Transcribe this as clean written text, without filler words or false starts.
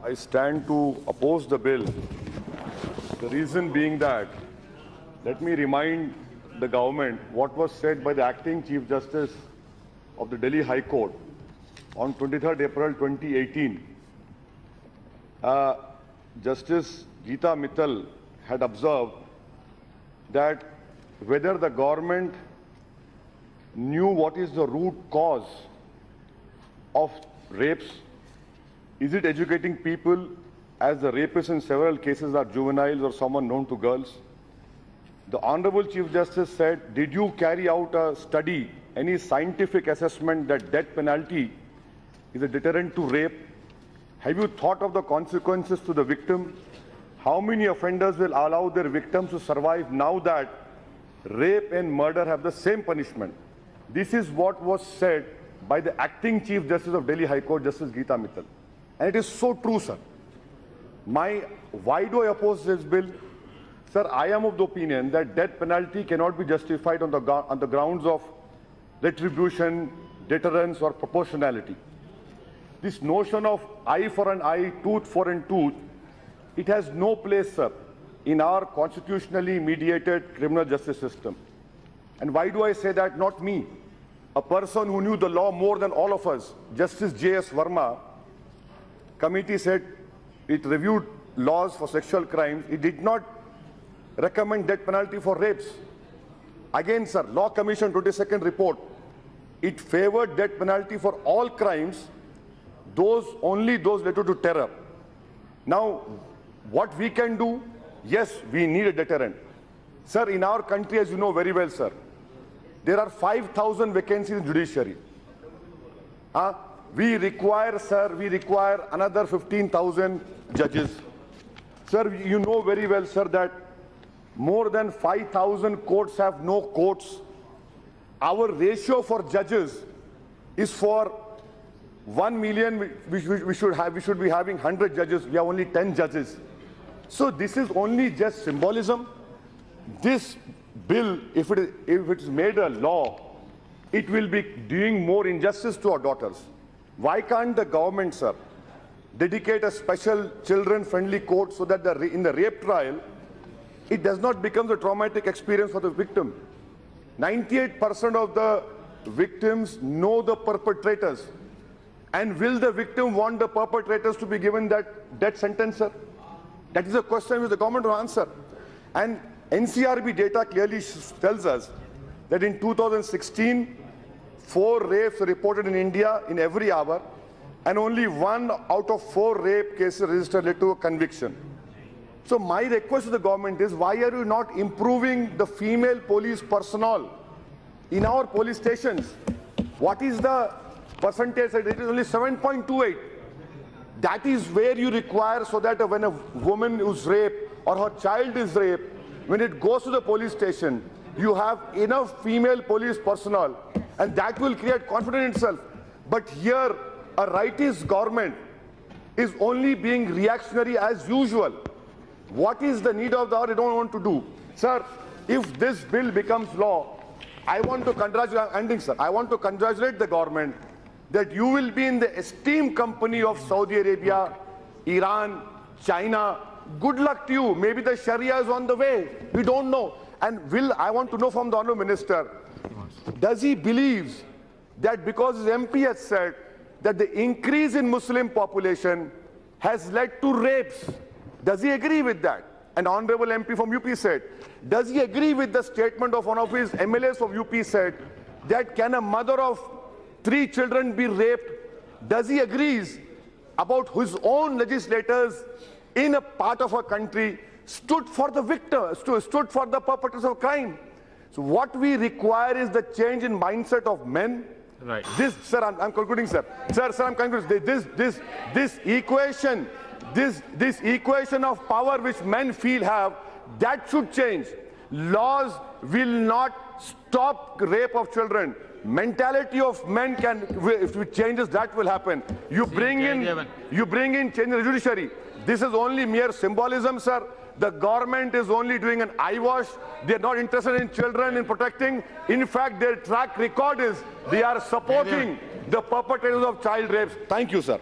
I stand to oppose the bill. The reason being that, let me remind the government what was said by the acting Chief Justice of the Delhi High Court on 23rd April 2018. Justice Geeta Mittal had observed that whether the government knew what is the root cause of rapes, is it educating people, as the rapists in several cases are juveniles or someone known to girls? The Honorable Chief Justice said, did you carry out a study, any scientific assessment that death penalty is a deterrent to rape? Have you thought of the consequences to the victim? How many offenders will allow their victims to survive now that rape and murder have the same punishment? This is what was said by the acting Chief Justice of Delhi High Court, Justice Geeta Mittal. And it is so true, sir. Why do I oppose this bill? Sir, I am of the opinion that death penalty cannot be justified on the grounds of retribution, deterrence, or proportionality. This notion of eye for an eye, tooth for a tooth, it has no place, sir, in our constitutionally mediated criminal justice system. And why do I say that? Not me. A person who knew the law more than all of us, Justice J.S. Verma, committee said it reviewed laws for sexual crimes. It did not recommend death penalty for rapes. Again, sir, Law Commission 22nd report, it favored death penalty for all crimes, only those related to terror. Now, what we can do? Yes, we need a deterrent. Sir, in our country, as you know very well, sir, there are 5,000 vacancies in judiciary. We require another 15,000 judges. Sir, you know very well, sir, that more than 5,000 courts have no courts. Our ratio for judges is for 1 million. We should be having 100 judges. We have only 10 judges. So this is only just symbolism. This bill, if it's made a law, it will be doing more injustice to our daughters. Why can't the government, sir, dedicate a special children-friendly court so that in the rape trial, it does not become a traumatic experience for the victim? 98% of the victims know the perpetrators. And will the victim want the perpetrators to be given that death sentence, sir? That is a question which the government will answer. And NCRB data clearly tells us that in 2016, 4 rapes were reported in India in every hour, and only 1 out of 4 rape cases registered led to a conviction. So my request to the government is, why are you not improving the female police personnel in our police stations? What is the percentage? It is only 7.28. That is where you require, so that when a woman is raped or her child is raped, when it goes to the police station, you have enough female police personnel, and that will create confidence itself. But here, a rightist government is only being reactionary as usual. What is the need of the hour? They don't want to do. Sir, if this bill becomes law, I want to congratulate the government that you will be in the esteemed company of Saudi Arabia, Iran, China. Good luck to you. Maybe the Sharia is on the way. We don't know. And I want to know from the Honourable Minister, does he believe that because his MP has said that the increase in Muslim population has led to rapes, does he agree with that? An Honourable MP from UP said, does he agree with the statement of one of his MLAs from UP said that can a mother of 3 children be raped? Does he agree about his own legislators in a part of our country stood for the victim, stood for the perpetrators of crime? So what we require is the change in mindset of men. Right. This, sir, I'm concluding, sir. Sir, I'm concluding. This equation of power which men feel have, that should change. Laws will not stop rape of children. Mentality of men can, if it changes, that will happen. You bring in change in the judiciary. This is only mere symbolism, sir. The government is only doing an eyewash. They are not interested in children, in protecting. In fact, their track record is they are supporting the perpetrators of child rapes. Thank you, sir.